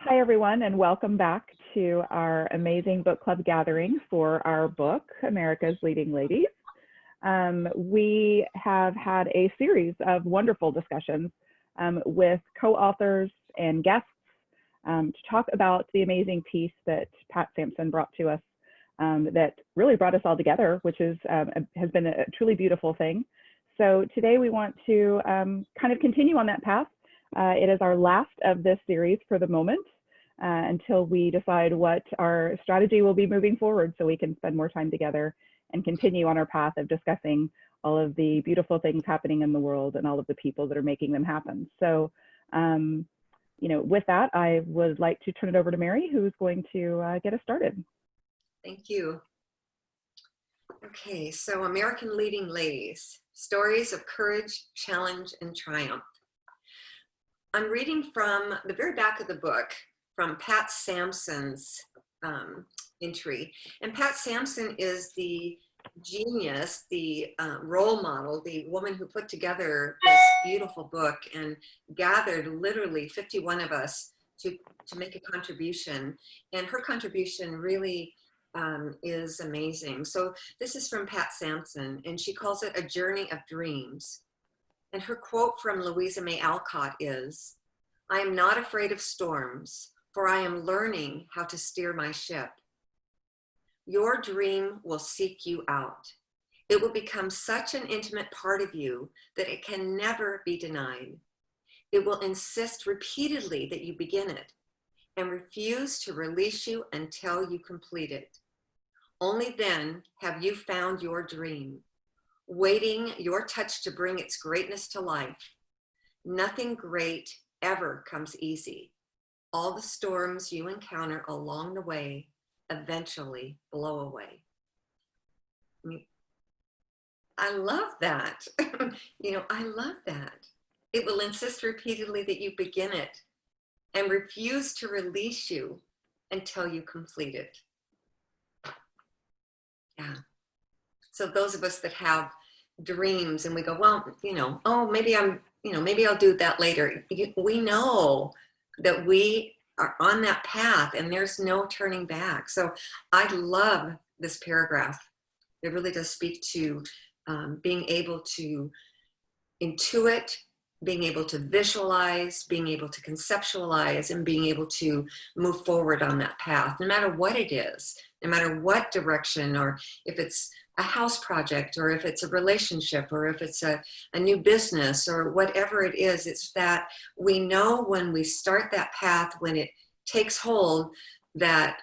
Hi, everyone, and welcome back to our amazing book club gathering for our book, America's Leading Ladies. We have had a series of wonderful discussions with co-authors and guests to talk about the amazing piece that Pat Sampson brought to us that really brought us all together, which is, has been a truly beautiful thing. So today we want to kind of continue on that path. It is our last of this series for the moment until we decide what our strategy will be moving forward, so we can spend more time together and continue on our path of discussing all of the beautiful things happening in the world and all of the people that are making them happen. So, with that, I would like to turn it over to Mary, who's going to get us started. Thank you. Okay, so American Leading Ladies, Stories of Courage, Challenge, and Triumph. I'm reading from the very back of the book, from Pat Sampson's entry. And Pat Sampson is the genius, the role model, the woman who put together this beautiful book and gathered literally 51 of us to make a contribution. And her contribution really is amazing. So this is from Pat Sampson, and she calls it A Journey of Dreams. And her quote from Louisa May Alcott is, "I am not afraid of storms, for I am learning how to steer my ship. Your dream will seek you out. It will become such an intimate part of you that it can never be denied. It will insist repeatedly that you begin it and refuse to release you until you complete it. Only then have you found your dream, waiting your touch to bring its greatness to life. Nothing great ever comes easy. All the storms you encounter along the way eventually blow away." I love that. I love that. It will insist repeatedly that you begin it and refuse to release you until you complete it. Yeah. So those of us that have dreams and we go, well, oh, maybe maybe I'll do that later. We know that we are on that path and there's no turning back. So I love this paragraph. It really does speak to being able to intuit, being able to visualize, being able to conceptualize, and being able to move forward on that path, no matter what it is, no matter what direction, or if it's a house project, or if it's a relationship, or if it's a new business, or whatever it is. It's that we know when we start that path, when it takes hold, that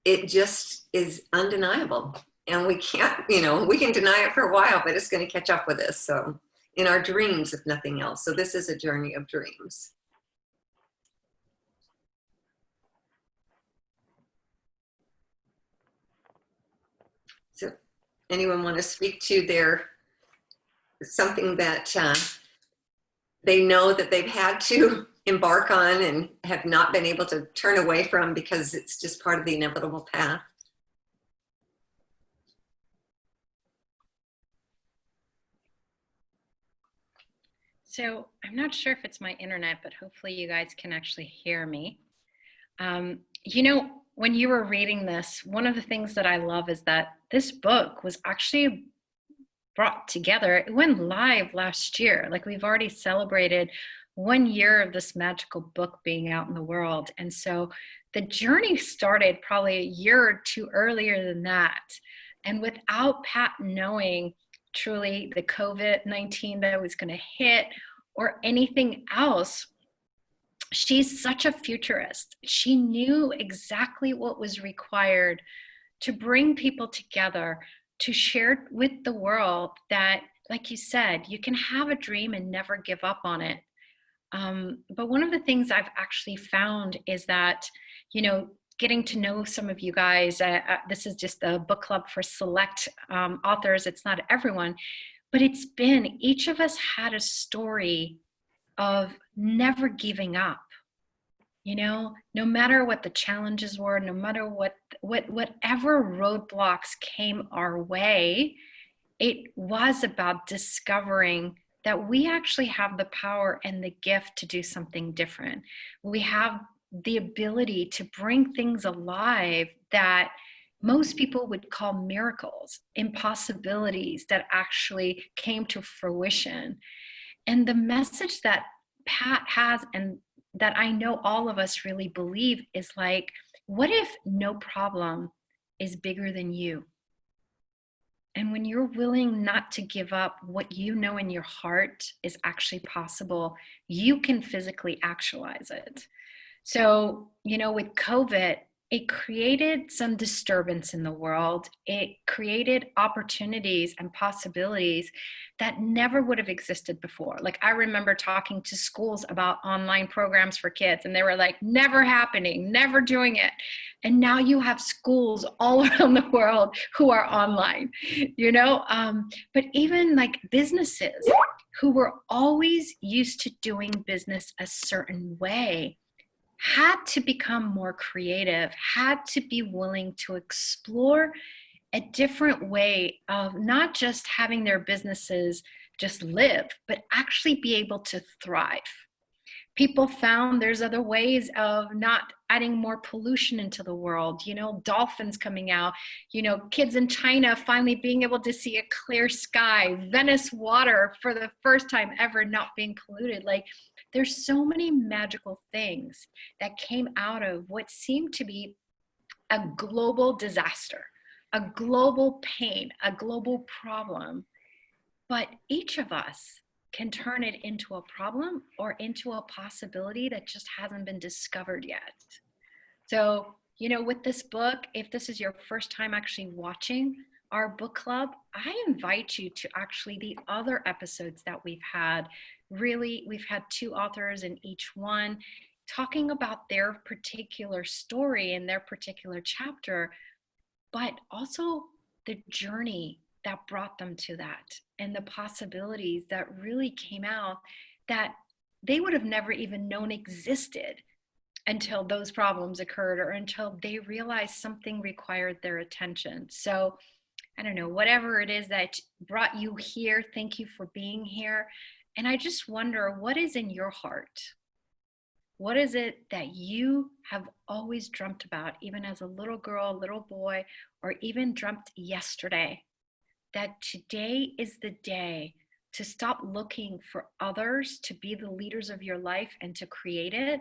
it just is undeniable. And we can't, we can deny it for a while, but it's going to catch up with us. So in our dreams, if nothing else. So this is a journey of dreams. So anyone want to speak to something that they know that they've had to embark on and have not been able to turn away from because it's just part of the inevitable path? So I'm not sure if it's my internet, but hopefully you guys can actually hear me. When you were reading this, one of the things that I love is that this book was actually brought together. It went live last year. Like, we've already celebrated 1 year of this magical book being out in the world. And so the journey started probably a year or two earlier than that. And without Pat knowing truly the COVID-19 that was going to hit or anything else, she's such a futurist. She knew exactly what was required to bring people together, to share with the world that, like you said, you can have a dream and never give up on it. But one of the things I've actually found is that, getting to know some of you guys, this is just a book club for select authors. It's not everyone, but each of us had a story of never giving up. No matter what the challenges were, no matter whatever roadblocks came our way, it was about discovering that we actually have the power and the gift to do something different. We have the ability to bring things alive that most people would call miracles, impossibilities that actually came to fruition. And the message that Pat has, and that I know all of us really believe, is like, what if no problem is bigger than you? And when you're willing not to give up what you know in your heart is actually possible, you can physically actualize it. So, with COVID, it created some disturbance in the world. It created opportunities and possibilities that never would have existed before. Like, I remember talking to schools about online programs for kids, and they were like, never happening, never doing it. And now you have schools all around the world who are online, but even like businesses who were always used to doing business a certain way had to become more creative, had to be willing to explore a different way of not just having their businesses just live, but actually be able to thrive. People found there's other ways of not adding more pollution into the world, dolphins coming out, kids in China finally being able to see a clear sky, Venice water for the first time ever not being polluted. Like, there's so many magical things that came out of what seemed to be a global disaster, a global pain, a global problem. But each of us can turn it into a problem or into a possibility that just hasn't been discovered yet. So, with this book, if this is your first time actually watching our book club, I invite you to actually the other episodes that we've had. Really, we've had 2 authors in each one talking about their particular story and their particular chapter, but also the journey that brought them to that and the possibilities that really came out that they would have never even known existed until those problems occurred or until they realized something required their attention. So I don't know, whatever it is that brought you here, thank you for being here. And I just wonder, what is in your heart? What is it that you have always dreamt about, even as a little girl, little boy, or even dreamt yesterday? That today is the day to stop looking for others to be the leaders of your life and to create it,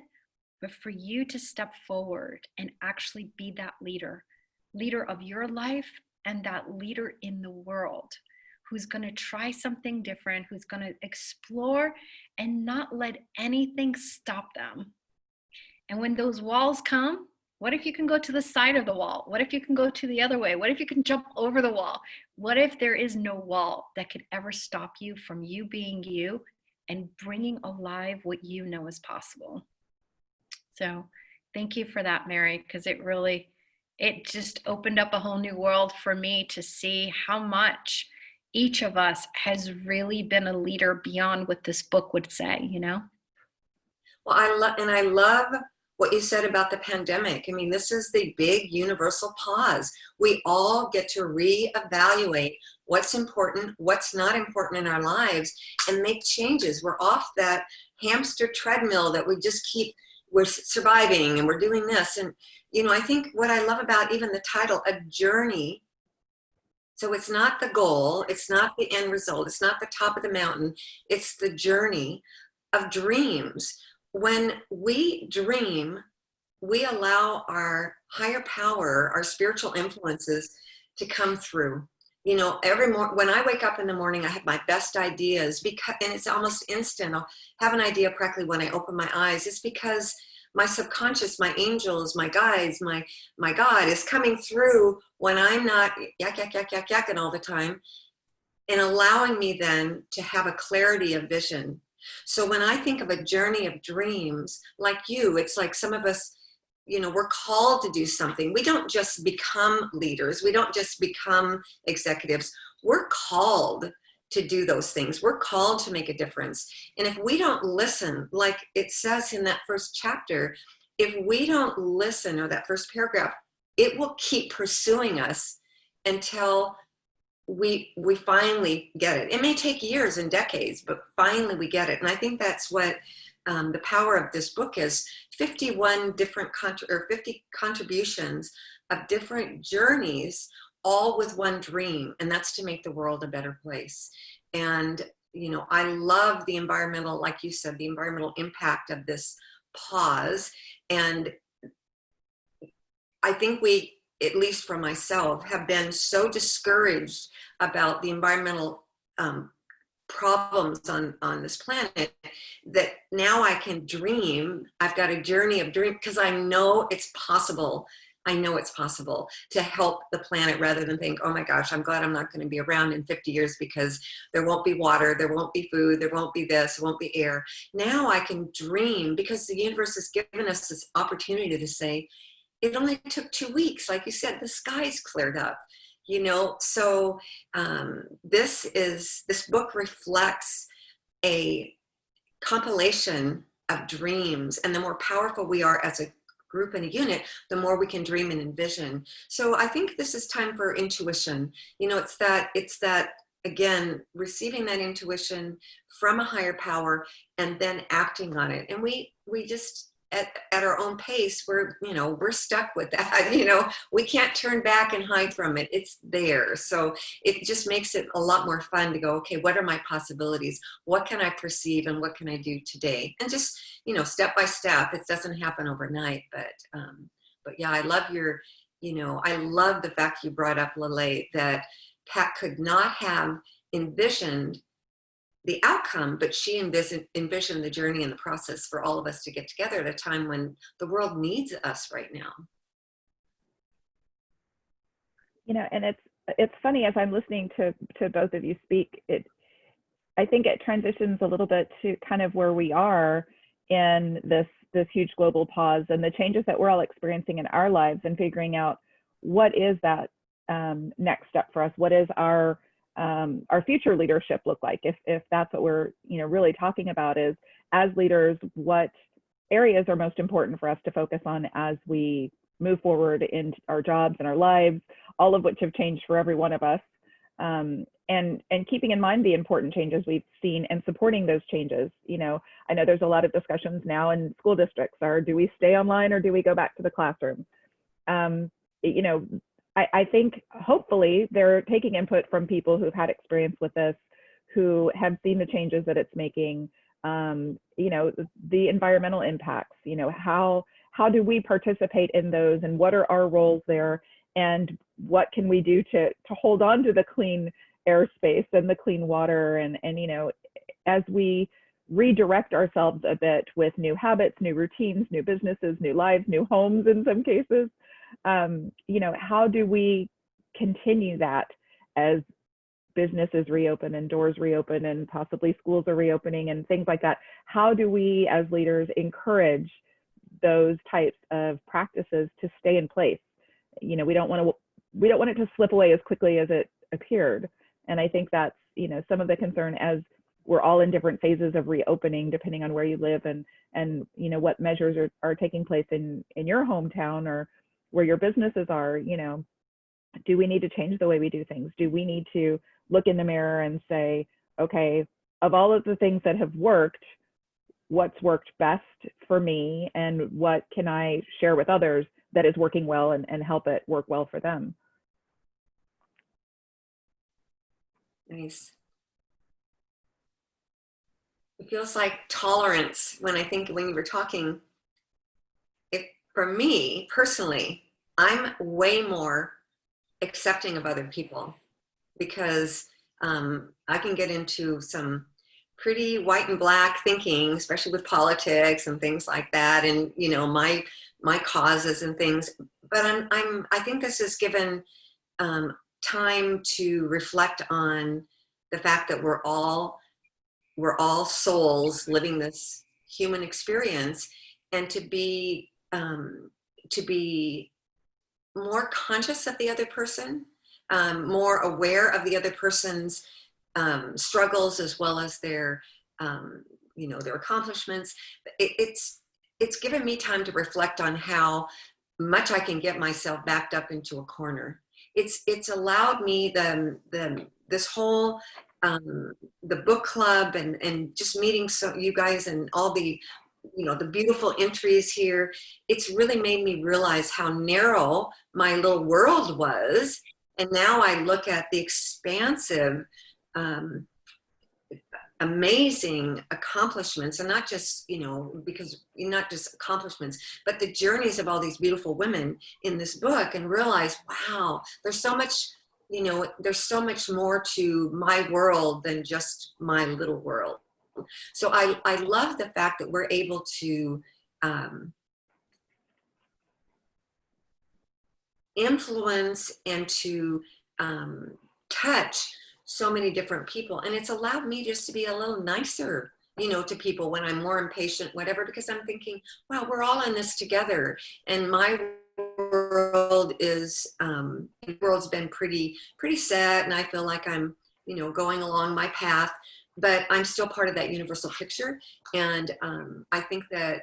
but for you to step forward and actually be that leader of your life and that leader in the world, who's going to try something different, who's going to explore and not let anything stop them. And when those walls come, what if you can go to the side of the wall? What if you can go to the other way? What if you can jump over the wall? What if there is no wall that could ever stop you from you being you and bringing alive what you know is possible? So thank you for that, Mary, because it just opened up a whole new world for me to see how much each of us has really been a leader beyond what this book would say, Well, I love what you said about the pandemic. I mean, this is the big universal pause. We all get to reevaluate what's important, what's not important in our lives, and make changes. We're off that hamster treadmill that we're surviving and we're doing this. And, I think what I love about even the title, A Journey, so it's not the goal, it's not the end result, it's not the top of the mountain, it's the journey of dreams. When we dream, we allow our higher power, our spiritual influences to come through. Every morning when I wake up in the morning, I have my best ideas and it's almost instant. I'll have an idea practically when I open my eyes. It's because my subconscious, my angels, my guides, my God is coming through when I'm not yakking all the time and allowing me then to have a clarity of vision. So when I think of a journey of dreams, like you, it's like some of us, we're called to do something. We don't just become leaders. We don't just become executives. We're called to do those things. We're called to make a difference. And if we don't listen, like it says in that first chapter, if we don't listen, or that first paragraph, it will keep pursuing us until we finally get it. It may take years and decades, but finally we get it. And I think that's what the power of this book is 51 different 50 contributions of different journeys, all with one dream, and that's to make the world a better place. And you know, I love the environmental, like you said, the environmental impact of this pause. And I think we, at least for myself, have been so discouraged about the environmental problems on this planet that now I can dream. I've got a journey of dream because I know it's possible. I know it's possible to help the planet rather than think, oh my gosh, I'm glad I'm not going to be around in 50 years because there won't be water, there won't be food, there won't be this, there won't be air. Now I can dream because the universe has given us this opportunity to say, it only took 2 weeks. Like you said, the skies cleared up, you know? So this book reflects a compilation of dreams, and the more powerful we are as a group and a unit, the more we can dream and envision. So I think this is time for intuition. You know, it's that again, receiving that intuition from a higher power and then acting on it. And we just at our own pace, we're stuck with that. You know, we can't turn back and hide from it. It's there. So it just makes it a lot more fun to go, okay, what are my possibilities? What can I perceive and what can I do today? And just, you know, step by step. It doesn't happen overnight, but yeah, I love I love the fact you brought up, Lele, that Pat could not have envisioned the outcome, but she envisioned the journey and the process for all of us to get together at a time when the world needs us right now. You know, and it's funny as I'm listening to both of you speak, I think it transitions a little bit to kind of where we are in this huge global pause and the changes that we're all experiencing in our lives, and figuring out what is that next step for us. What is our future leadership look like? If that's what we're really talking about, is as leaders, what areas are most important for us to focus on as we move forward in our jobs and our lives, all of which have changed for every one of us, and keeping in mind the important changes we've seen and supporting those changes. You know, I know there's a lot of discussions now in school districts, do we stay online or do we go back to the classroom? You know, I think hopefully they're taking input from people who've had experience with this, who have seen the changes that it's making, you know, the environmental impacts, you know, how do we participate in those, and what are our roles there, and what can we do to hold on to the clean airspace and the clean water, and you know, as we redirect ourselves a bit with new habits, new routines, new businesses, new lives, new homes in some cases. You know, how do we continue that as businesses reopen and doors reopen and possibly schools are reopening and things like that? How do we as leaders encourage those types of practices to stay in place? You know, we don't want it to slip away as quickly as it appeared. And I think that's, you know, some of the concern as we're all in different phases of reopening, depending on where you live and you know, what measures are taking place in your hometown or where your businesses are. You know, do we need to change the way we do things? Do we need to look in the mirror and say, okay, of all of the things that have worked, what's worked best for me, and what can I share with others that is working well and help it work well for them? Nice. It feels like tolerance when you were talking. For me personally, I'm way more accepting of other people, because I can get into some pretty white and black thinking, especially with politics and things like that, and you know, my causes and things. But I think this has given time to reflect on the fact that we're all souls living this human experience, and to be more conscious of the other person, more aware of the other person's struggles as well as their you know, their accomplishments. It's given me time to reflect on how much I can get myself backed up into a corner. It's allowed me this whole the book club and just meeting you guys and all the, the beautiful entries here. It's really made me realize how narrow my little world was. And now I look at the expansive, amazing accomplishments, and not just, because not just accomplishments, but the journeys of all these beautiful women in this book, and realize, wow, there's so much, there's so much more to my world than just my little world. So I love the fact that we're able to influence and to touch so many different people. And it's allowed me just to be a little nicer, to people when I'm more impatient, whatever, because I'm thinking, wow, we're all in this together. And my world is, the world's been pretty sad, and I feel like I'm, going along my path, but I'm still part of that universal picture. And I think that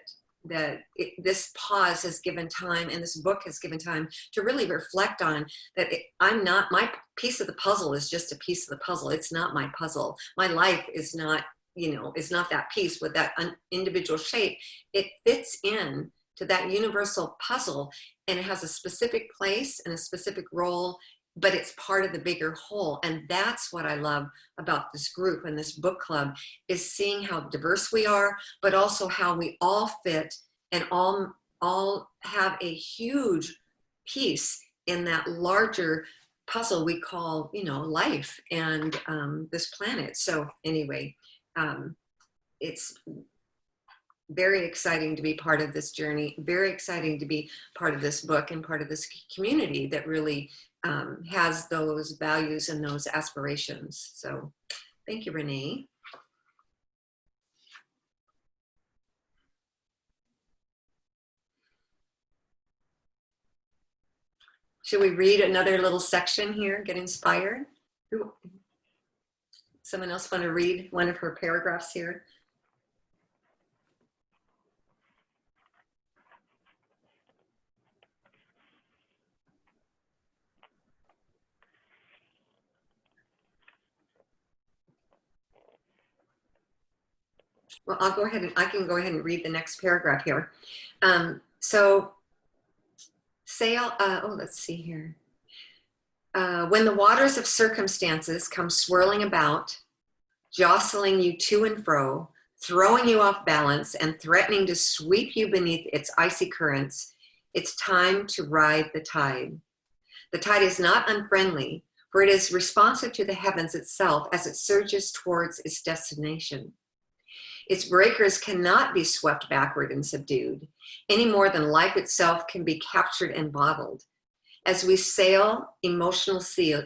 this pause has given time, and this book has given time to really reflect on that. I'm not, my piece of the puzzle is just a piece of the puzzle. It's not my puzzle. My life is not, is not that piece with that individual shape. It fits in to that universal puzzle, and it has a specific place and a specific role, but it's part of the bigger whole. And that's what I love about this group and this book club, is seeing how diverse we are, but also how we all fit and all have a huge piece in that larger puzzle we call, life and this planet. So anyway, it's very exciting to be part of this journey, very exciting to be part of this book and part of this community that really has those values and those aspirations. So thank you, Renee. Should we read another little section here, get inspired? Someone else want to read one of her paragraphs here? Well, I can go ahead and read the next paragraph here. So sail, let's see here. When the waters of circumstances come swirling about, jostling you to and fro, throwing you off balance and threatening to sweep you beneath its icy currents, it's time to ride the tide. The tide is not unfriendly, for it is responsive to the heavens itself as it surges towards its destination. Its breakers cannot be swept backward and subdued, any more than life itself can be captured and bottled. As we sail emotional seas,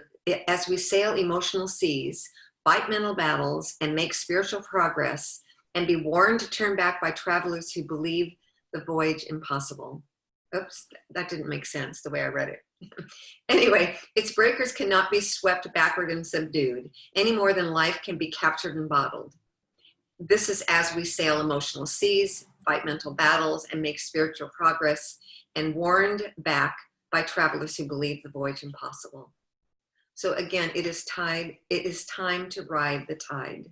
fight mental battles, and make spiritual progress, and be warned to turn back by travelers who believe the voyage impossible. Oops, that didn't make sense the way I read it. Anyway, its breakers cannot be swept backward and subdued, any more than life can be captured and bottled. This is as we sail emotional seas, fight mental battles, and make spiritual progress, and warned back by travelers who believe the voyage impossible. So again, it is time to ride the tide.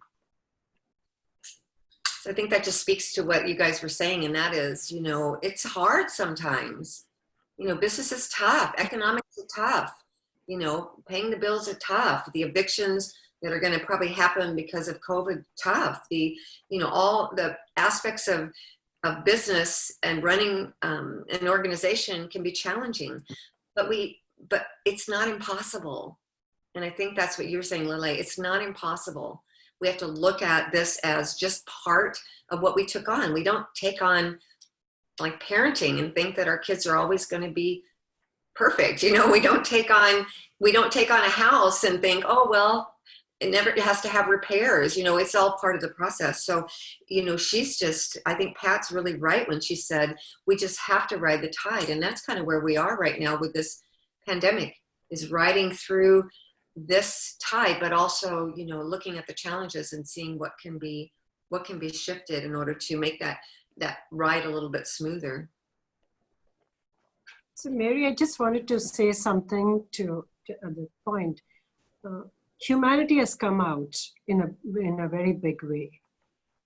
So I think that just speaks to what you guys were saying, and that is, it's hard sometimes. Business is tough, economics is tough, paying the bills are tough, the evictions that are going to probably happen because of COVID, tough. All the aspects of business and running an organization can be challenging, but it's not impossible. And I think that's what you were saying, Lily. It's not impossible. We have to look at this as just part of what we took on. We don't take on like parenting and think that our kids are always going to be perfect. We don't take on a house and think, oh, well, it has to have repairs. It's all part of the process. So, I think Pat's really right when she said, we just have to ride the tide. And that's kind of where we are right now with this pandemic, is riding through this tide, but also, looking at the challenges and seeing what can be shifted in order to make that ride a little bit smoother. So Mary, I just wanted to say something to the point. humanity has come out in a very big way.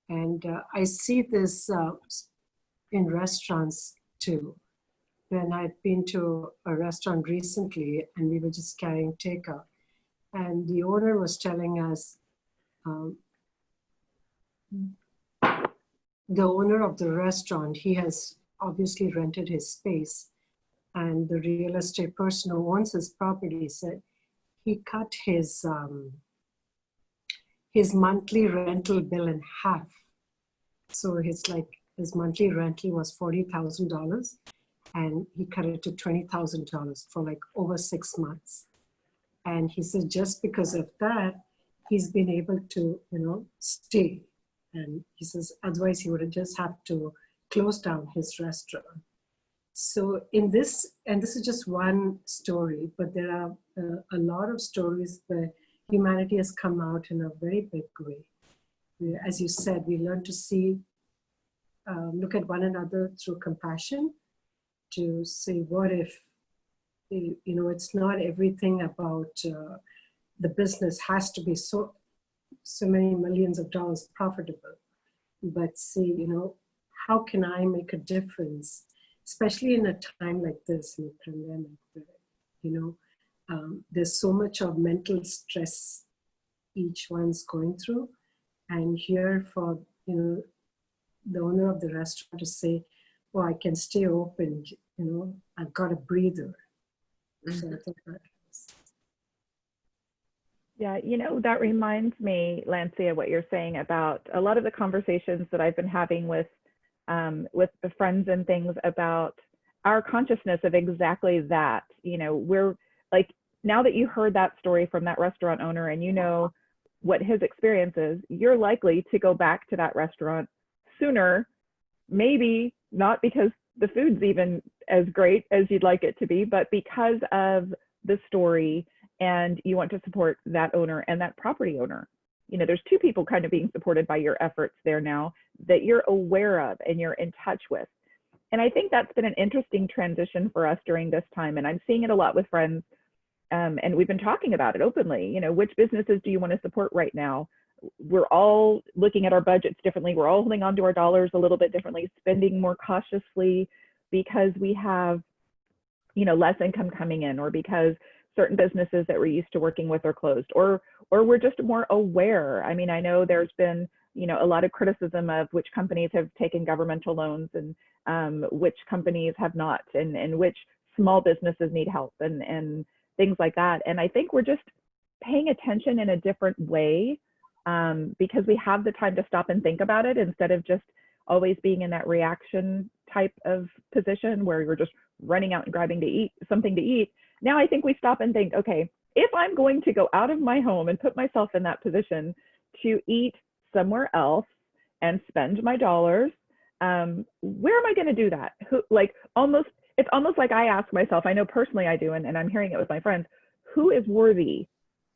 And I see this in restaurants too. When I've been to a restaurant recently and we were just carrying takeout, and the owner was telling us, the owner of the restaurant, he has obviously rented his space, and the real estate person who owns his property said he cut his monthly rental bill in half. So his monthly rental was $40,000, and he cut it to $20,000 for like over 6 months. And he said just because of that, he's been able to, stay. And he says otherwise he would have just have to close down his restaurant. So in this, and this is just one story, but there are a lot of stories where humanity has come out in a very big way. As you said, we learn to see, look at one another through compassion, to say, what if, it's not everything about the business has to be so many millions of dollars profitable, but see, how can I make a difference, especially in a time like this, in the pandemic, where, there's so much of mental stress each one's going through. And here for, the owner of the restaurant to say, oh, I can stay open, I've got a breather. Mm-hmm. So I think that was... Yeah, that reminds me, Lancia, what you're saying about a lot of the conversations that I've been having with the friends and things about our consciousness of exactly that. We're like, now that you heard that story from that restaurant owner and what his experience is, you're likely to go back to that restaurant sooner, maybe not because the food's even as great as you'd like it to be, but because of the story, and you want to support that owner and that property owner. There's two people kind of being supported by your efforts there now that you're aware of and you're in touch with. And I think that's been an interesting transition for us during this time. And I'm seeing it a lot with friends. And we've been talking about it openly. Which businesses do you want to support right now? We're all looking at our budgets differently. We're all holding on to our dollars a little bit differently, spending more cautiously because we have, less income coming in, or because certain businesses that we're used to working with are closed, or we're just more aware. I mean, I know there's been, a lot of criticism of which companies have taken governmental loans and which companies have not, and which small businesses need help and things like that. And I think we're just paying attention in a different way because we have the time to stop and think about it instead of just always being in that reaction type of position where you're just running out and grabbing something to eat. Now I think we stop and think, okay, if I'm going to go out of my home and put myself in that position to eat somewhere else and spend my dollars, where am I going to do that? It's almost like I ask myself, I know personally I do, and I'm hearing it with my friends, who is worthy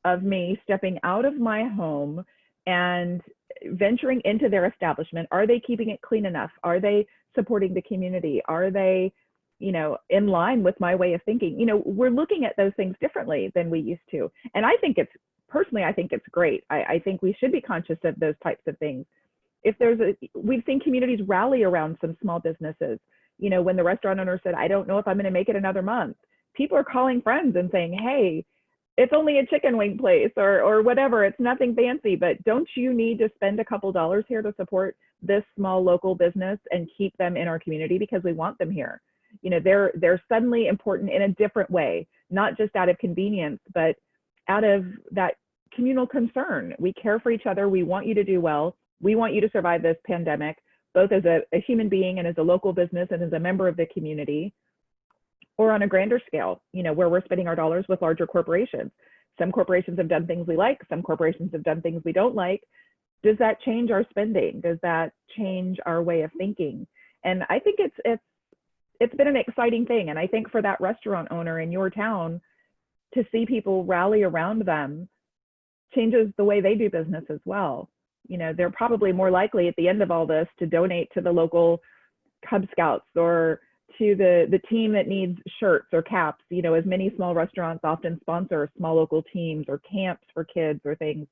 of me stepping out of my home and venturing into their establishment? Are they keeping it clean enough? Are they supporting the community? Are they, in line with my way of thinking? We're looking at those things differently than we used to. And I think it's great. I think we should be conscious of those types of things. We've seen communities rally around some small businesses. When the restaurant owner said, I don't know if I'm going to make it another month, people are calling friends and saying, hey, it's only a chicken wing place or whatever. It's nothing fancy, but don't you need to spend a couple dollars here to support this small local business and keep them in our community because we want them here? They're suddenly important in a different way, not just out of convenience, but out of that communal concern. We care for each other. We want you to do well. We want you to survive this pandemic, both as a human being and as a local business and as a member of the community, or on a grander scale, where we're spending our dollars with larger corporations. Some corporations have done things we like. Some corporations have done things we don't like. Does that change our spending? Does that change our way of thinking? And I think it's been an exciting thing. And I think for that restaurant owner in your town to see people rally around them changes the way they do business as well. They're probably more likely at the end of all this to donate to the local Cub Scouts or to the team that needs shirts or caps, you know, as many small restaurants often sponsor small local teams or camps for kids or things,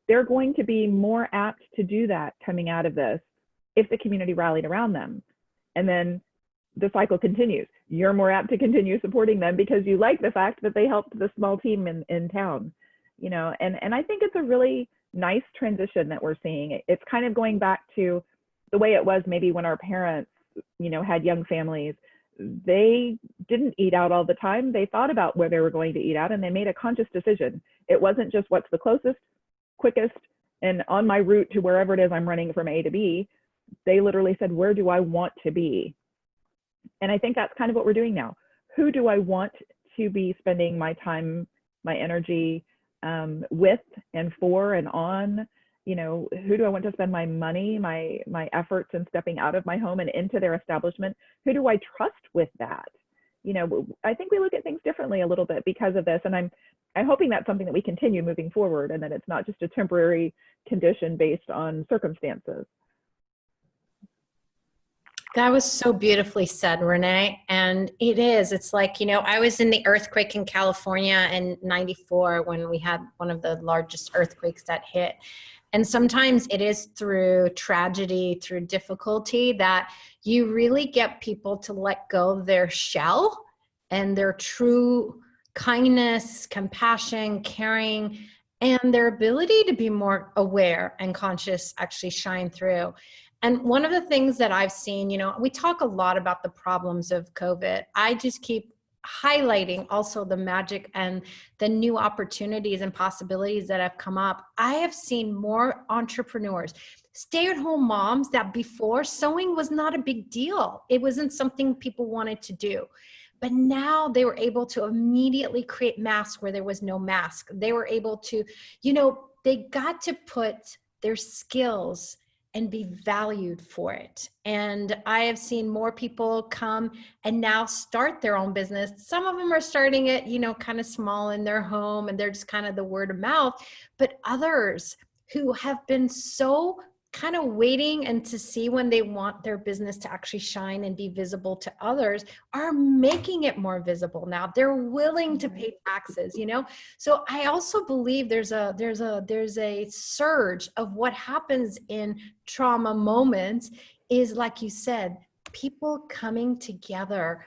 they're going to be more apt to do that coming out of this if the community rallied around them. And then the cycle continues. You're more apt to continue supporting them because you like the fact that they helped the small team in town, you know, and I think it's a really nice transition that we're seeing. It's kind of going back to the way it was maybe when our parents, you know, had young families. They didn't eat out all the time. They thought about where they were going to eat out and they made a conscious decision. It wasn't just what's the closest, quickest, and on my route to wherever it is I'm running from A to B. They literally said, where do I want to be? And I think that's kind of what we're doing now. Who do I want to be spending my time, my energy with and for and on? You know, who do I want to spend my money, my efforts in stepping out of my home and into their establishment? Who do I trust with that? You know, I think we look at things differently a little bit because of this. And I'm hoping that's something that we continue moving forward and that it's not just a temporary condition based on circumstances. That was so beautifully said, Renee. And it is, it's like, you know, I was in the earthquake in California in '94 when we had one of the largest earthquakes that hit. And sometimes it is through tragedy, through difficulty, that you really get people to let go of their shell and their true kindness, compassion, caring, and their ability to be more aware and conscious actually shine through. And one of the things that I've seen, you know, we talk a lot about the problems of COVID. I just keep highlighting also the magic and the new opportunities and possibilities that have come up. I have seen more entrepreneurs, stay-at-home moms that before sewing was not a big deal. It wasn't something people wanted to do. But now they were able to immediately create masks where there was no mask. They were able to, you know, they got to put their skills and be valued for it. And I have seen more people come and now start their own business. Some of them are starting it, you know, kind of small in their home and they're just kind of the word of mouth. But others who have been so kind of waiting and to see when they want their business to actually shine and be visible to others are making it more visible now. They're willing to pay taxes, you know? So I also believe there's a surge of what happens in trauma moments is, like you said, people coming together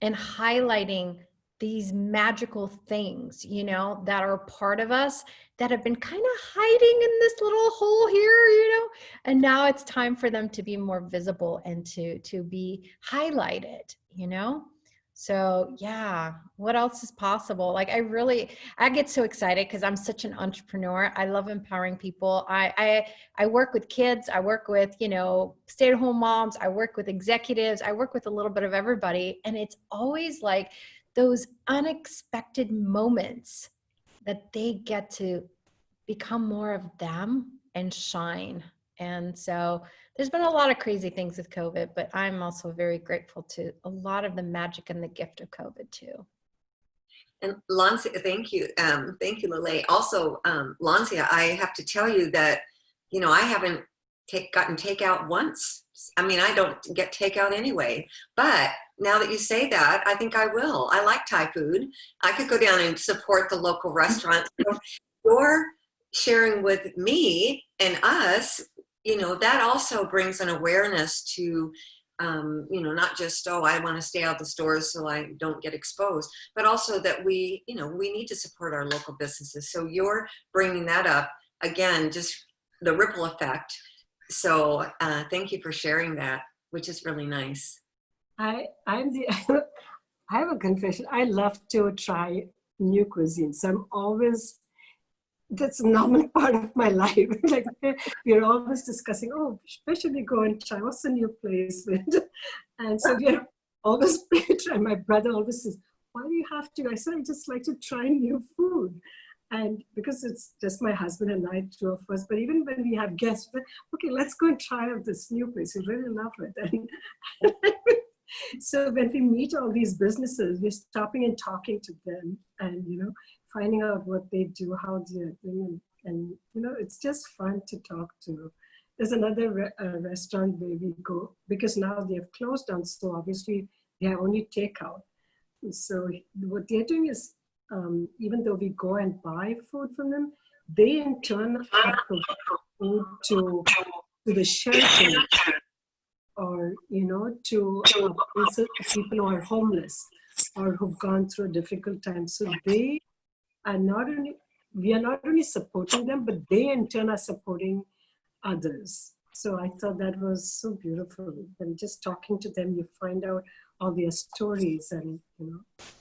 and highlighting these magical things, you know, that are part of us that have been kind of hiding in this little hole here, you know, and now it's time for them to be more visible and to be highlighted, you know? So yeah, what else is possible? Like I get so excited because I'm such an entrepreneur. I love empowering people. I work with kids. I work with, you know, stay-at-home moms. I work with executives. I work with a little bit of everybody. And it's always like those unexpected moments that they get to become more of them and shine. And so there's been a lot of crazy things with COVID, but I'm also very grateful to a lot of the magic and the gift of COVID too. And Lancia, thank you. Thank you, Lele. Also, Lancia, I have to tell you that, you know, I haven't gotten takeout once. I mean, I don't get takeout anyway, but now that you say that, I think I will. I like Thai food. I could go down and support the local restaurants. So you're sharing with me and us, you know, that also brings an awareness to, you know, not just, oh, I want to stay out the stores so I don't get exposed, but also that we, you know, we need to support our local businesses. So you're bringing that up again, just the ripple effect. So thank you for sharing that, which is really nice. I have a confession. I love to try new cuisine. So I'm always, that's a normal part of my life. Like we're always discussing, oh, where should we go and try? What's the new place? And so we're always trying. My brother always says, why do you have to? I said, I just like to try new food. And because it's just my husband and I, two of us, but even when we have guests, okay, let's go and try out this new place. We really love it. And so when we meet all these businesses, we're stopping and talking to them and, you know, finding out what they do, how they're doing. And, you know, it's just fun to talk to there's another restaurant where we go, because now they have closed down, so obviously they have only takeout. So what they're doing is, even though we go and buy food from them, they in turn are providing food to the shelter, or to people who are homeless or who've gone through a difficult time. So they are not only, we are not only supporting them, but they in turn are supporting others. So I thought that was so beautiful. And just talking to them, you find out all their stories, and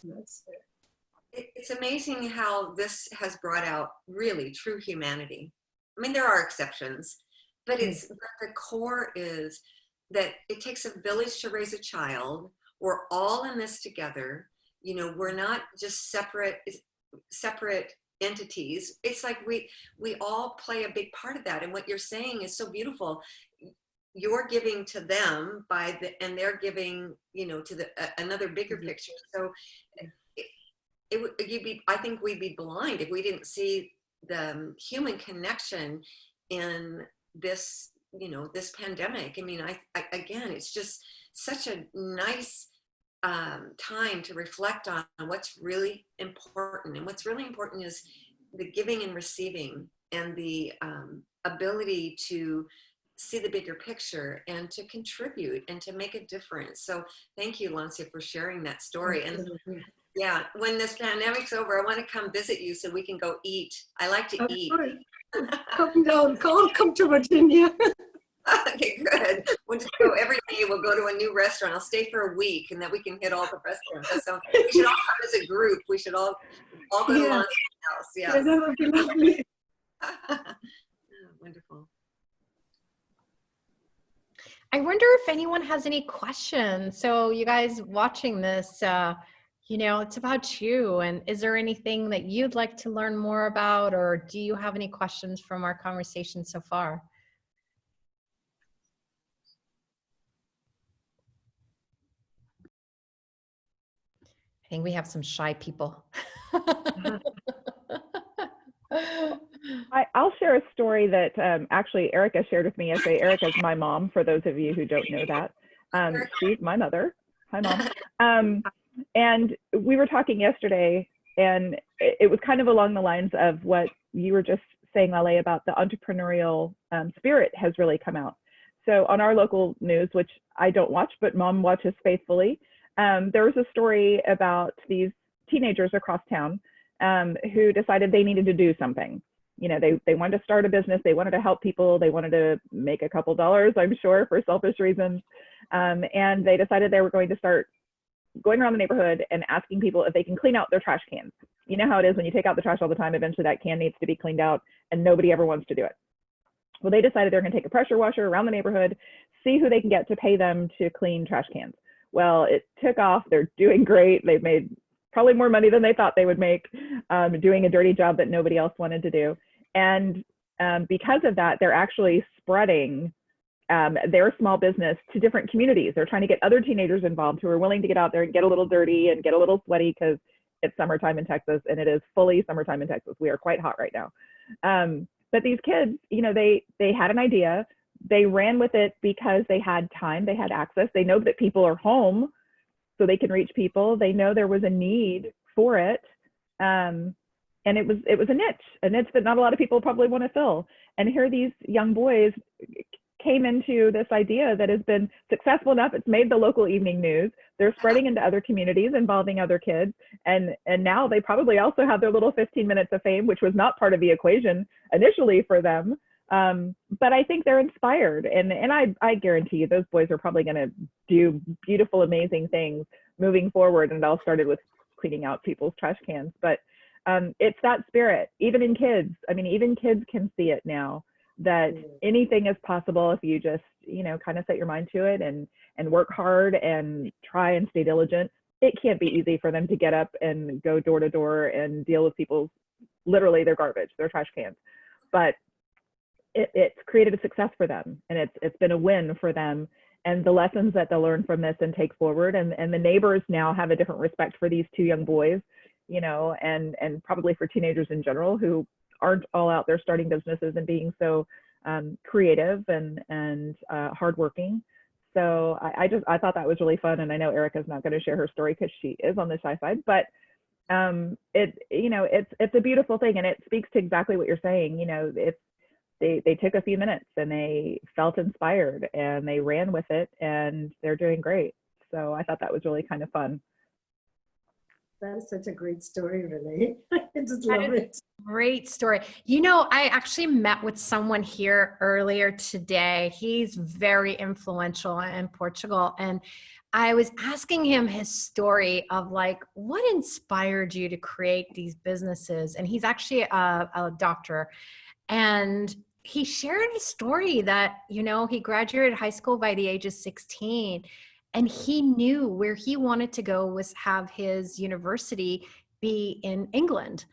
that's it. It's amazing how this has brought out really true humanity. I mean, there are exceptions, but the core is that it takes a village to raise a child. We're all in this together. We're not just separate entities. It's like we all play a big part of that. And what you're saying is so beautiful. You're giving to them and they're giving, to another bigger picture. So I think we'd be blind if we didn't see the human connection in this, this pandemic. I mean, again, it's just such a nice time to reflect on what's really important. And what's really important is the giving and receiving, and the ability to see the bigger picture and to contribute and to make a difference. So thank you, Lancia, for sharing that story. And yeah, when this pandemic's over, I want to come visit you so we can go eat. I like to eat. Come down, come to Virginia. Okay, good. We'll just go every day. We'll go to a new restaurant. I'll stay for a week, and then we can hit all the restaurants. We should all come as a group. We should all go to Lancia's house. Yeah, that would be lovely. Wonderful. I wonder if anyone has any questions. So you guys watching this, it's about you. And is there anything that you'd like to learn more about, or do you have any questions from our conversation so far? I think we have some shy people. I'll share a story that actually Erica shared with me yesterday. Erica's my mom, for those of you who don't know that. She's my mother. Hi, Mom. And we were talking yesterday, and it was kind of along the lines of what you were just saying, Lale, about the entrepreneurial spirit has really come out. So on our local news, which I don't watch, but Mom watches faithfully, there was a story about these teenagers across town who decided they needed to do something. They wanted to start a business. They wanted to help people. They wanted to make a couple dollars, I'm sure, for selfish reasons. And they decided they were going to start going around the neighborhood and asking people if they can clean out their trash cans. You know how it is when you take out the trash all the time, eventually that can needs to be cleaned out and nobody ever wants to do it. Well, they decided they're going to take a pressure washer around the neighborhood, see who they can get to pay them to clean trash cans. Well, it took off. They're doing great. They've made probably more money than they thought they would make, doing a dirty job that nobody else wanted to do. And because of that, they're actually spreading their small business to different communities. They're trying to get other teenagers involved who are willing to get out there and get a little dirty and get a little sweaty, because it's summertime in Texas, and it is fully summertime in Texas. We are quite hot right now. But these kids, they had an idea. They ran with it because they had time, they had access. They know that people are home, so they can reach people. They know there was a need for it. And it was a niche that not a lot of people probably want to fill. And here these young boys came into this idea that has been successful enough. It's made the local evening news. They're spreading into other communities, involving other kids. And now they probably also have their little 15 minutes of fame, which was not part of the equation initially for them. But I think they're inspired. And I guarantee you those boys are probably going to do beautiful, amazing things moving forward. And it all started with cleaning out people's trash cans. But it's that spirit, even in kids. I mean, even kids can see it now, that anything is possible if you just, kind of set your mind to it and work hard and try and stay diligent. It can't be easy for them to get up and go door to door and deal with people's, literally their garbage, their trash cans. But it's created a success for them, and it's been a win for them. And the lessons that they'll learn from this and take forward, and the neighbors now have a different respect for these two young boys, and probably for teenagers in general who aren't all out there starting businesses and being so creative and hardworking. So I thought that was really fun. And I know Erica's not going to share her story because she is on the shy side, but it's a beautiful thing, and it speaks to exactly what you're saying. They took a few minutes and they felt inspired and they ran with it, and they're doing great. So I thought that was really kind of fun. That is such a great story, Renee. I just love it. Great story. I actually met with someone here earlier today. He's very influential in Portugal. And I was asking him his story of like, what inspired you to create these businesses? And he's actually a doctor. And he shared a story that, he graduated high school by the age of 16. And he knew where he wanted to go was have his university be in England.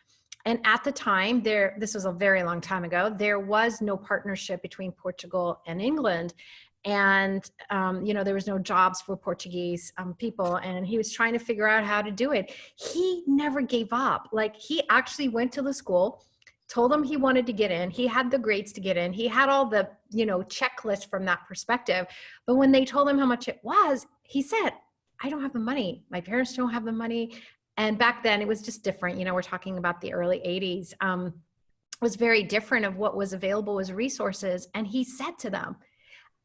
And at the time, this was a very long time ago, there was no partnership between Portugal and England. And, there was no jobs for Portuguese people. And he was trying to figure out how to do it. He never gave up. Like, he actually went to the school, told them he wanted to get in. He had the grades to get in. He had all the, checklist from that perspective. But when they told him how much it was, he said, I don't have the money. My parents don't have the money. And back then it was just different. We're talking about the early 80s. It was very different of what was available as resources. And he said to them,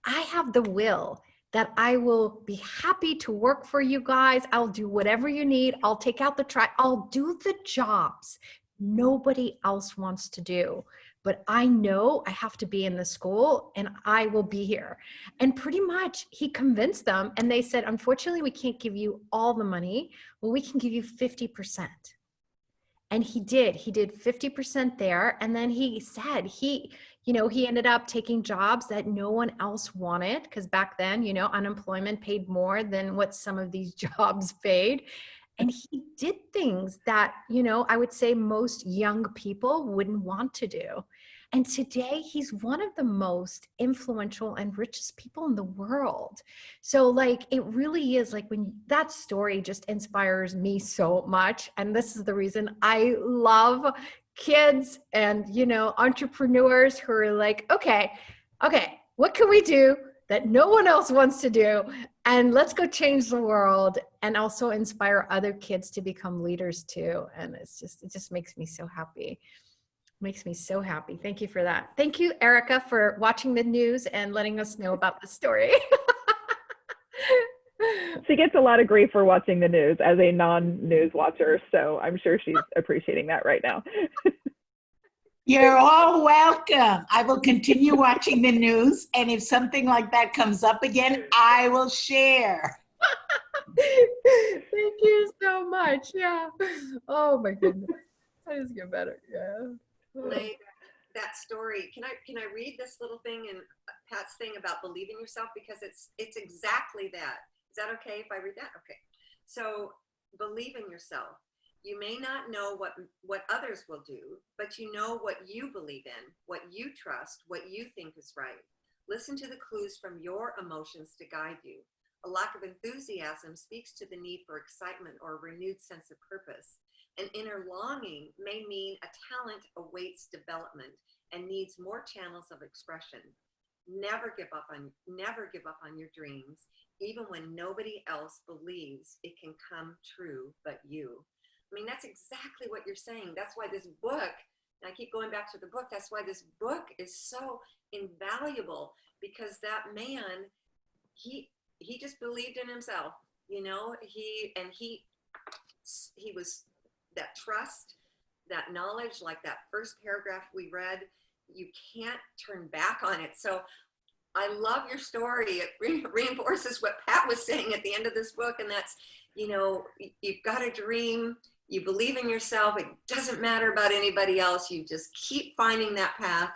I have the will that I will be happy to work for you guys. I'll do whatever you need. I'll take out the trash. I'll do the jobs nobody else wants to do. But I know I have to be in the school and I will be here. And pretty much he convinced them, and they said, unfortunately, we can't give you all the money. Well, we can give you 50%. And he did 50% there. And then he said he ended up taking jobs that no one else wanted, because back then, unemployment paid more than what some of these jobs paid. And he did things that, I would say most young people wouldn't want to do. And today he's one of the most influential and richest people in the world. So like, it really is like, when that story just inspires me so much. And this is the reason I love kids and, entrepreneurs who are like, okay, what can we do that no one else wants to do? And let's go change the world, and also inspire other kids to become leaders too. And it just makes me so happy. Makes me so happy. Thank you for that. Thank you, Erica, for watching the news and letting us know about the story. She gets a lot of grief for watching the news as a non-news watcher, so I'm sure she's appreciating that right now. You're all welcome. I will continue watching the news, and if something like that comes up again, I will share. Thank you so much. Yeah. Oh my goodness. I just get better. Yeah. Like that story. Can I read this little thing in Pat's thing about believing yourself? Because it's exactly that. Is that okay if I read that? Okay. So believe in yourself. You may not know what others will do, but you know what you believe in, what you trust, what you think is right. Listen to the clues from your emotions to guide you. A lack of enthusiasm speaks to the need for excitement or a renewed sense of purpose. An inner longing may mean a talent awaits development and needs more channels of expression. Never give up on your dreams, even when nobody else believes it can come true but you. I mean, that's exactly what you're saying. That's why this book, and I keep going back to the book, that's why this book is so invaluable, because that man, he just believed in himself, he was that trust, that knowledge, like that first paragraph we read, you can't turn back on it. So I love your story. It reinforces what Pat was saying at the end of this book. And that's, you've got a dream, you believe in yourself. It doesn't matter about anybody else. You just keep finding that path,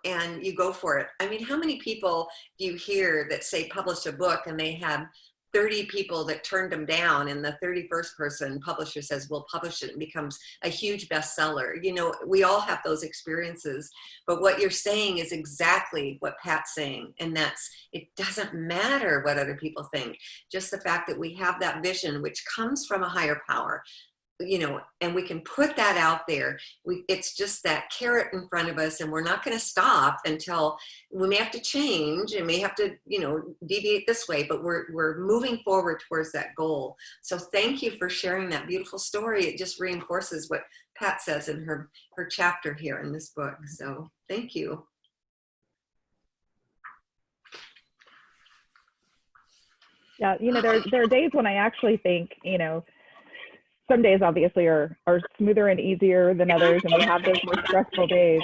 and you go for it. I mean, how many people do you hear that say publish a book and they have 30 people that turned them down, and the 31st person publisher says, we'll publish it, and becomes a huge bestseller. We all have those experiences, but what you're saying is exactly what Pat's saying. And that's, it doesn't matter what other people think. Just the fact that we have that vision, which comes from a higher power. and we can put that out there. It's just that carrot in front of us, and we're not going to stop until we may have to change and may have to, deviate this way, but we're moving forward towards that goal. So thank you for sharing that beautiful story. It just reinforces what Pat says in her chapter here in this book. So thank you. Yeah, there are days when I actually think, some days obviously are smoother and easier than others, and we have those more stressful days.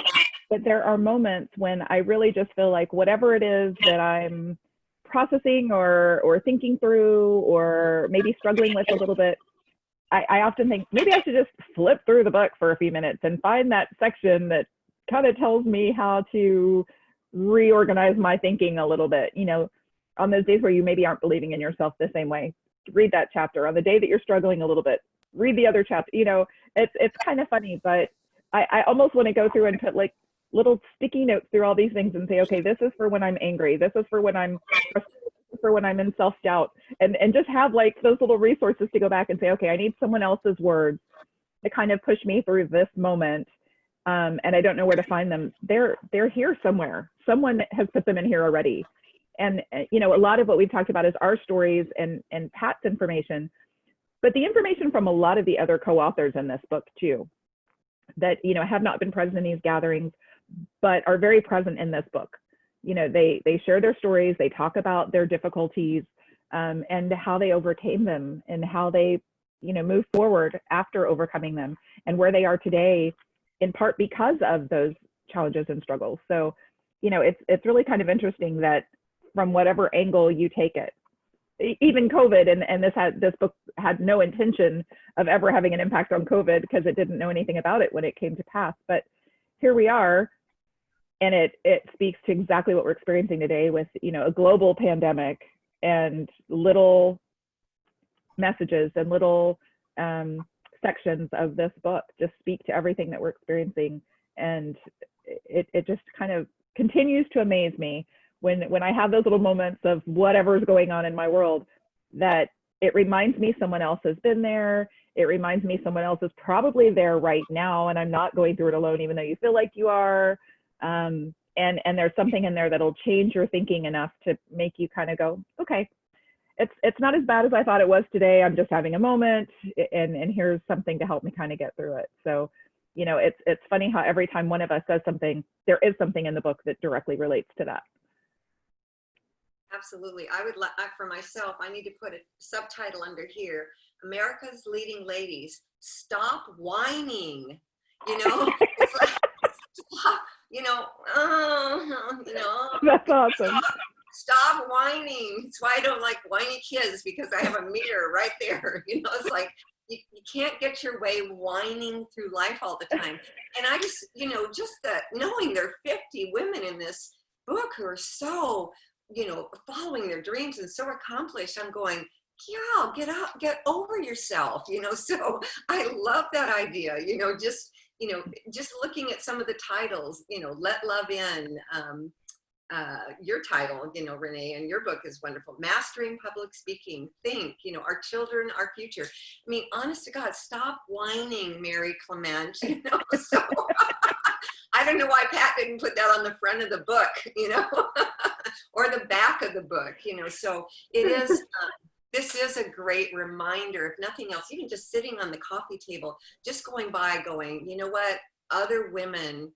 But there are moments when I really just feel like whatever it is that I'm processing or thinking through or maybe struggling with a little bit, I often think maybe I should just flip through the book for a few minutes and find that section that kind of tells me how to reorganize my thinking a little bit. On those days where you maybe aren't believing in yourself the same way, read that chapter. On the day that you're struggling a little bit, read the other chapter. It's kind of funny, but I almost want to go through and put like little sticky notes through all these things and say, okay, this is for when I'm angry. This is for when I'm frustrated. This is for when I'm in self-doubt, and just have like those little resources to go back and say, okay, I need someone else's words to kind of push me through this moment. And I don't know where to find them. They're here somewhere. Someone has put them in here already. And, a lot of what we've talked about is our stories and Pat's information, but the information from a lot of the other co-authors in this book too, that, have not been present in these gatherings, but are very present in this book. They share their stories, they talk about their difficulties, and how they overcame them and how they, move forward after overcoming them and where they are today, in part because of those challenges and struggles. So, it's really kind of interesting that from whatever angle you take it, even COVID, and this book had no intention of ever having an impact on COVID because it didn't know anything about it when it came to pass. But here we are, and it speaks to exactly what we're experiencing today with, a global pandemic, and little messages and little sections of this book just speak to everything that we're experiencing. And it just kind of continues to amaze me when I have those little moments of whatever's going on in my world, that it reminds me someone else has been there. It reminds me someone else is probably there right now, and I'm not going through it alone, even though you feel like you are. And there's something in there that'll change your thinking enough to make you kind of go, okay, it's not as bad as I thought it was today. I'm just having a moment, and here's something to help me kind of get through it. So, it's funny how every time one of us says something, there is something in the book that directly relates to that. Absolutely. I would like, for myself, I need to put a subtitle under here: America's Leading Ladies, Stop Whining. It's like, stop, That's awesome. Stop whining. That's why I don't like whiny kids, because I have a mirror right there. It's like you can't get your way whining through life all the time. And I just, just that knowing there are 50 women in this book who are so, following their dreams and so accomplished, I'm going, yeah, get over yourself, so I love that idea, just looking at some of the titles, Let Love In, your title, Renee, and your book is wonderful. Mastering Public Speaking, Think, Our Children, Our Future. I mean, honest to God, stop whining, Mary Clement, so I don't know why Pat didn't put that on the front of the book, or the back of the book, so it is, this is a great reminder, if nothing else, even just sitting on the coffee table, just going by going, you know what, other women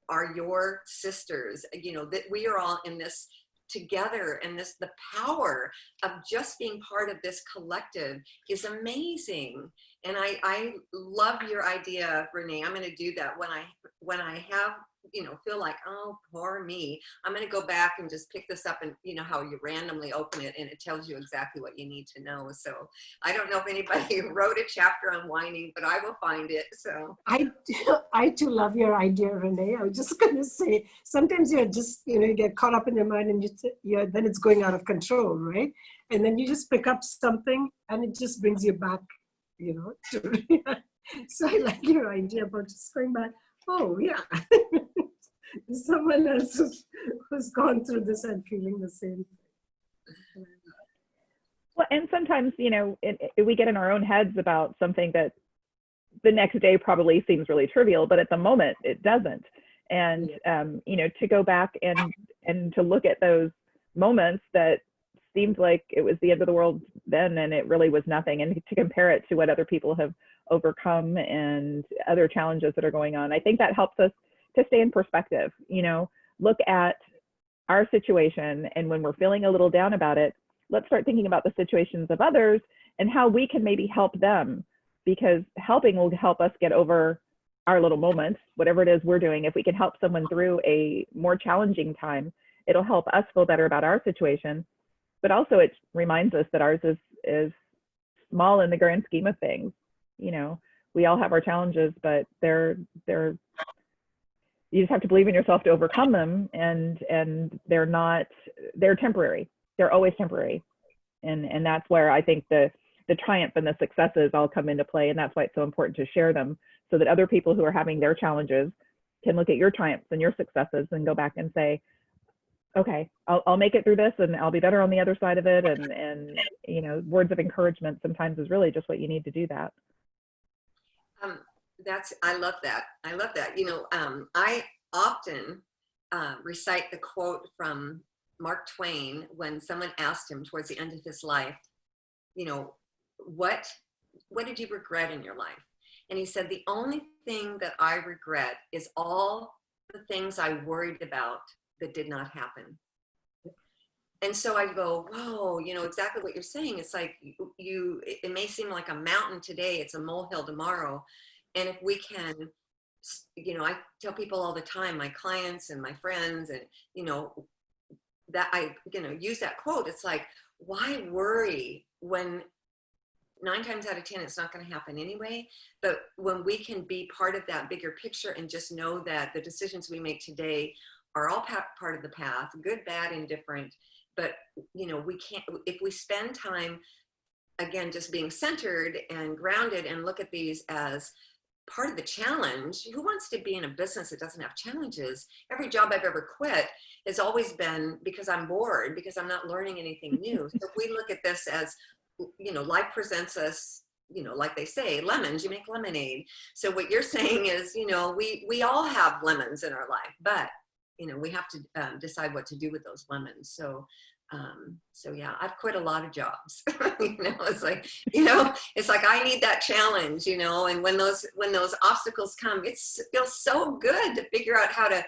are your sisters, that we are all in this together, and the power of just being part of this collective is amazing. And I love your idea, Renee. I'm going to do that when I have, feel like, oh, poor me. I'm going to go back and just pick this up, and how you randomly open it and it tells you exactly what you need to know. So I don't know if anybody wrote a chapter on whining, but I will find it. So I too love your idea, Renee. I was just going to say, sometimes you're just, you get caught up in your mind, and then it's going out of control, right? And then you just pick up something and it just brings you back, to, so I like your idea about just going back. Oh yeah, someone else who's gone through this and feeling the same. Well, and sometimes, we get in our own heads about something that the next day probably seems really trivial, but at the moment it doesn't. And you know, to go back and to look at those moments that seemed like it was the end of the world then, and it really was nothing, and to compare it to what other people have overcome and other challenges that are going on, I think that helps us to stay in perspective. You know, look at our situation, and when we're feeling a little down about it, let's start thinking about the situations of others and how we can maybe help them, because helping will help us get over our little moments, whatever it is we're doing. If we can help someone through a more challenging time, it'll help us feel better about our situation. But also it reminds us that ours is small in the grand scheme of things. You know, we all have our challenges, but they're you just have to believe in yourself to overcome them, and they're temporary. They're always temporary. And that's where I think the triumph and the successes all come into play. And that's why it's so important to share them, so that other people who are having their challenges can look at your triumphs and your successes and go back and say, okay, I'll make it through this, and I'll be better on the other side of it. And you know, words of encouragement sometimes is really just what you need to do that. I love that. I love that. You know, I often recite the quote from Mark Twain when someone asked him towards the end of his life, you know, what did you regret in your life? And he said, the only thing that I regret is all the things I worried about that did not happen. And so I go, whoa, you know, exactly what you're saying. It's like it may seem like a mountain today, it's a molehill tomorrow. And if we can, you know, I tell people all the time, my clients and my friends, and, you know, that I, you know, use that quote. It's like, why worry when 9 times out of 10, it's not going to happen anyway. But when we can be part of that bigger picture and just know that the decisions we make today are all part of the path, good, bad, indifferent. But, you know, we can't, if we spend time, again, just being centered and grounded and look at these as part of the challenge. Who wants to be in a business that doesn't have challenges? Every job I've ever quit has always been because I'm bored, because I'm not learning anything new. So if we look at this as, you know, life presents us, you know, like they say, lemons, you make lemonade. So what you're saying is, you know, we all have lemons in our life, but, you know, we have to decide what to do with those lemons. So yeah, I've quit a lot of jobs. You know, it's like, you know, it's like I need that challenge, you know, and when those obstacles come, it feels so good to figure out how to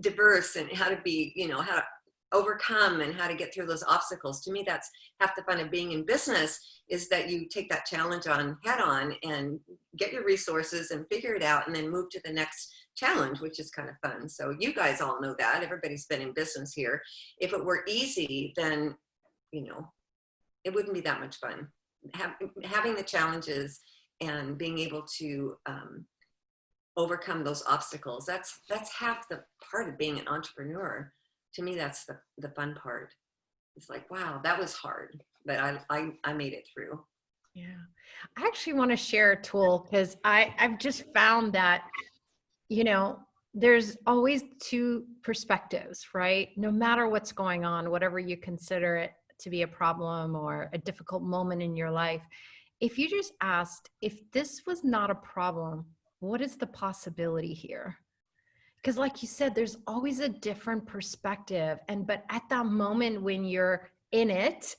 diverse and how to be, you know, how to overcome and how to get through those obstacles. To me, that's half the fun of being in business, is that you take that challenge on head on and get your resources and figure it out and then move to the next challenge, which is kind of fun. So you guys all know that. Everybody's been in business here. If it were easy, then, you know, it wouldn't be that much fun. Having the challenges and being able to overcome those obstacles, that's half the part of being an entrepreneur. To me, that's the fun part. It's like, wow, that was hard, but I made it through. Yeah. I actually want to share a tool, because I've just found that, you know, there's always two perspectives, right? No matter what's going on, whatever you consider it to be a problem or a difficult moment in your life, if you just asked, if this was not a problem, what is the possibility here? Because like you said, there's always a different perspective. But at that moment when you're in it,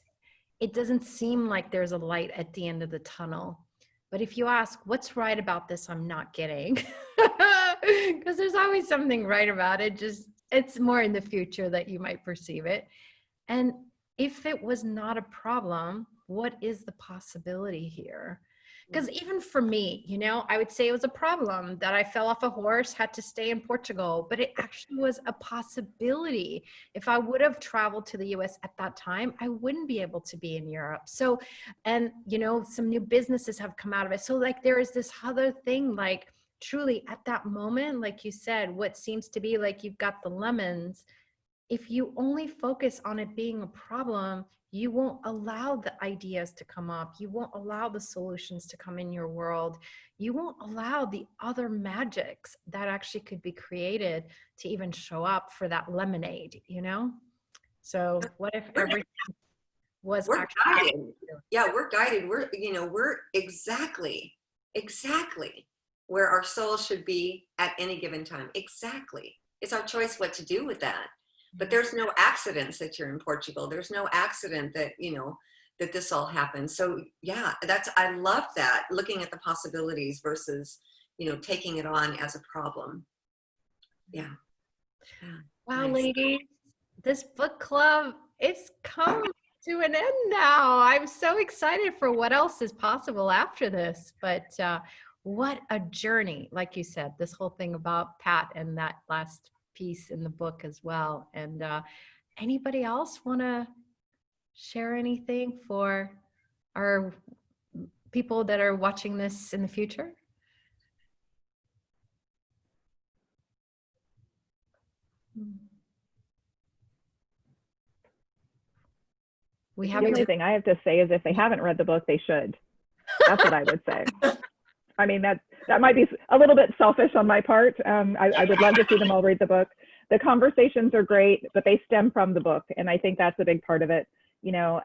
it doesn't seem like there's a light at the end of the tunnel. But if you ask, what's right about this I'm not getting? Because there's always something right about it. Just, it's more in the future that you might perceive it. And if it was not a problem, what is the possibility here? Because even for me, you know, I would say it was a problem that I fell off a horse, had to stay in Portugal, but it actually was a possibility. If I would have traveled to the US at that time, I wouldn't be able to be in Europe. So, and, you know, some new businesses have come out of it. So like, there is this other thing, like truly at that moment, like you said, what seems to be like you've got the lemons, if you only focus on it being a problem, you won't allow the ideas to come up. You won't allow the solutions to come in your world. You won't allow the other magics that actually could be created to even show up for that lemonade, you know? So what if everything was we're actually guided? Yeah, we're guided. We're exactly Exactly. Where our soul should be at any given time. Exactly. It's our choice what to do with that. But there's no accidents that you're in Portugal. There's no accident that, you know, that this all happened. So yeah, I love that, looking at the possibilities versus, you know, taking it on as a problem. Yeah. Wow, Nice. ladies, this book club, it's come to an end now. I'm so excited for what else is possible after this. But what a journey, like you said, this whole thing about Pat and that last piece in the book as well. And anybody else want to share anything for our people that are watching this in the future? We have The only thing I have to say is if they haven't read the book, they should. That's what I would say. I mean, that might be a little bit selfish on my part. I would love to see them all read the book. The conversations are great, but they stem from the book. And I think that's a big part of it. You know,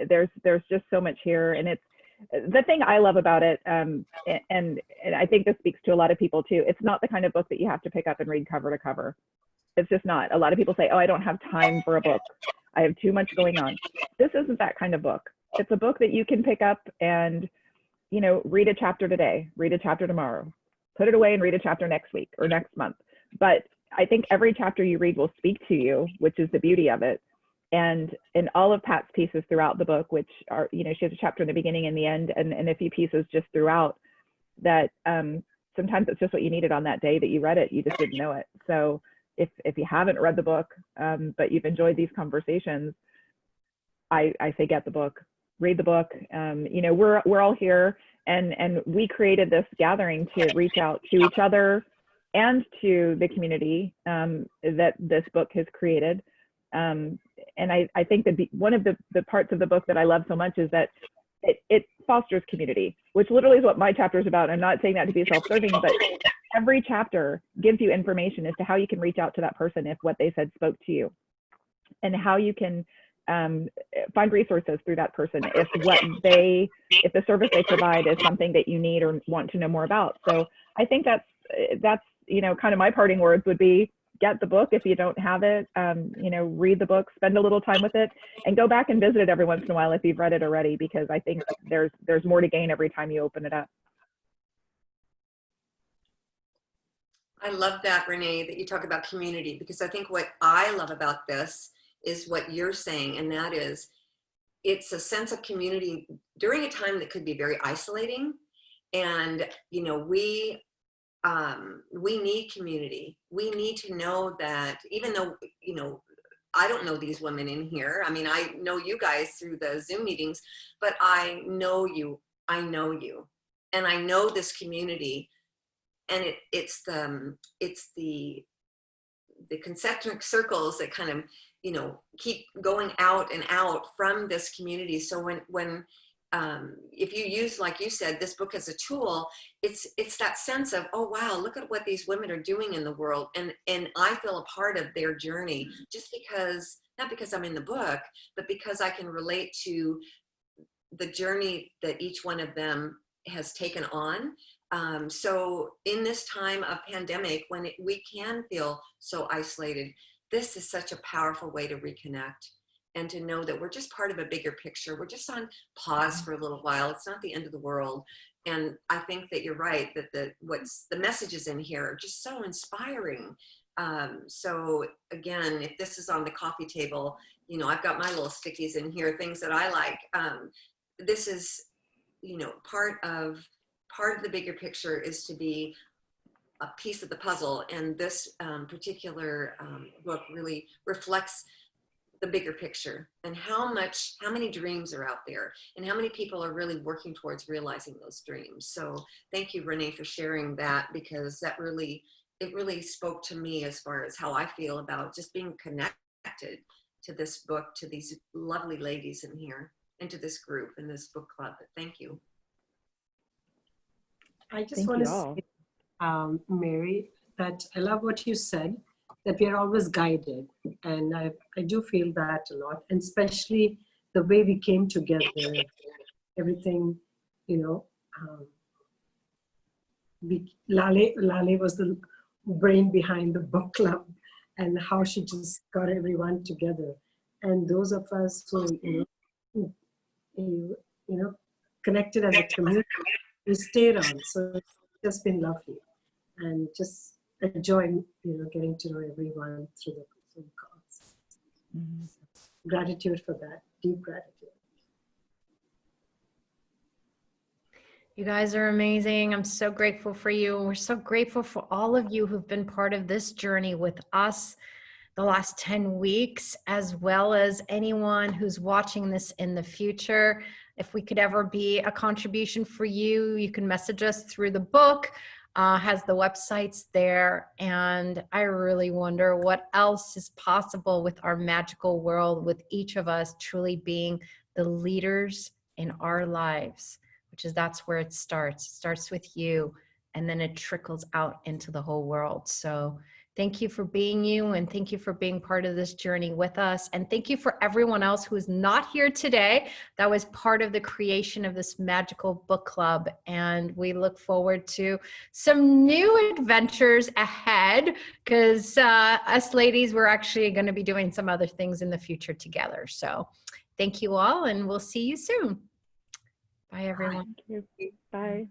there's just so much here. And it's the thing I love about it. And I think this speaks to a lot of people too. It's not the kind of book that you have to pick up and read cover to cover. It's just not. A lot of people say, oh, I don't have time for a book. I have too much going on. This isn't that kind of book. It's a book that you can pick up and, you know, read a chapter today, read a chapter tomorrow, put it away and read a chapter next week or next month. But I think every chapter you read will speak to you, which is the beauty of it. And in all of Pat's pieces throughout the book, which are, you know, she has a chapter in the beginning and the end, and a few pieces just throughout that sometimes it's just what you needed on that day that you read it. You just didn't know it. So if you haven't read the book, but you've enjoyed these conversations, I say get the book, read the book. You know, we're all here, and we created this gathering to reach out to each other and to the community that this book has created. And I think that one of the parts of the book that I love so much is that it fosters community, which literally is what my chapter is about. I'm not saying that to be self-serving, but every chapter gives you information as to how you can reach out to that person if what they said spoke to you, and how you can find resources through that person if if the service they provide is something that you need or want to know more about. So I think that's you know, kind of my parting words would be, get the book if you don't have it. You know, read the book, spend a little time with it, and go back and visit it every once in a while if you've read it already, because I think there's more to gain every time you open it up. I love that, Renee, that you talk about community, because I think what I love about this is what you're saying, and that is it's a sense of community during a time that could be very isolating. And, you know, we need community. We need to know that, even though, you know, I don't know these women in here. I mean, I know you guys through the Zoom meetings, but I know you, and I know this community. And it's the concentric circles that kind of, you know, keep going out and out from this community. So when if you use, like you said, this book as a tool, it's that sense of, oh wow, look at what these women are doing in the world, and I feel a part of their journey, just because, not because I'm in the book, but because I can relate to the journey that each one of them has taken on. So in this time of pandemic, when we can feel so isolated, this is such a powerful way to reconnect and to know that we're just part of a bigger picture. We're just on pause for a little while. It's not the end of the world. And I think that you're right, that the messages in here are just so inspiring. So again, if this is on the coffee table, you know, I've got my little stickies in here, things that I like. This is, you know, part of the bigger picture is to be a piece of the puzzle. And this particular book really reflects the bigger picture, and how many dreams are out there, and how many people are really working towards realizing those dreams. So thank you, Renee, for sharing that, because that really spoke to me as far as how I feel about just being connected to this book, to these lovely ladies in here, and to this group and this book club. Thank you. I just Thank want you to all. say, Mary, that I love what you said, that we are always guided. And I do feel that a lot, and especially the way we came together, everything, you know, Lale was the brain behind the book club, and how she just got everyone together. And those of us who connected as a community, we stayed on. So it's just been lovely, and just enjoying getting to know everyone through the Zoom calls. Mhm. Gratitude for that, deep gratitude. You guys are amazing. I'm so grateful for you. We're so grateful for all of you who've been part of this journey with us the last 10 weeks, as well as anyone who's watching this in the future. If we could ever be a contribution for you, you can message us through the book. Has the websites there. And I really wonder what else is possible with our magical world, with each of us truly being the leaders in our lives. That's where it starts. It starts with you, and then it trickles out into the whole world. So thank you for being you, and thank you for being part of this journey with us. And thank you for everyone else who is not here today that was part of the creation of this magical book club. And we look forward to some new adventures ahead, because us ladies, we're actually going to be doing some other things in the future together. So thank you all, and we'll see you soon. Bye, everyone. Thank you. Bye.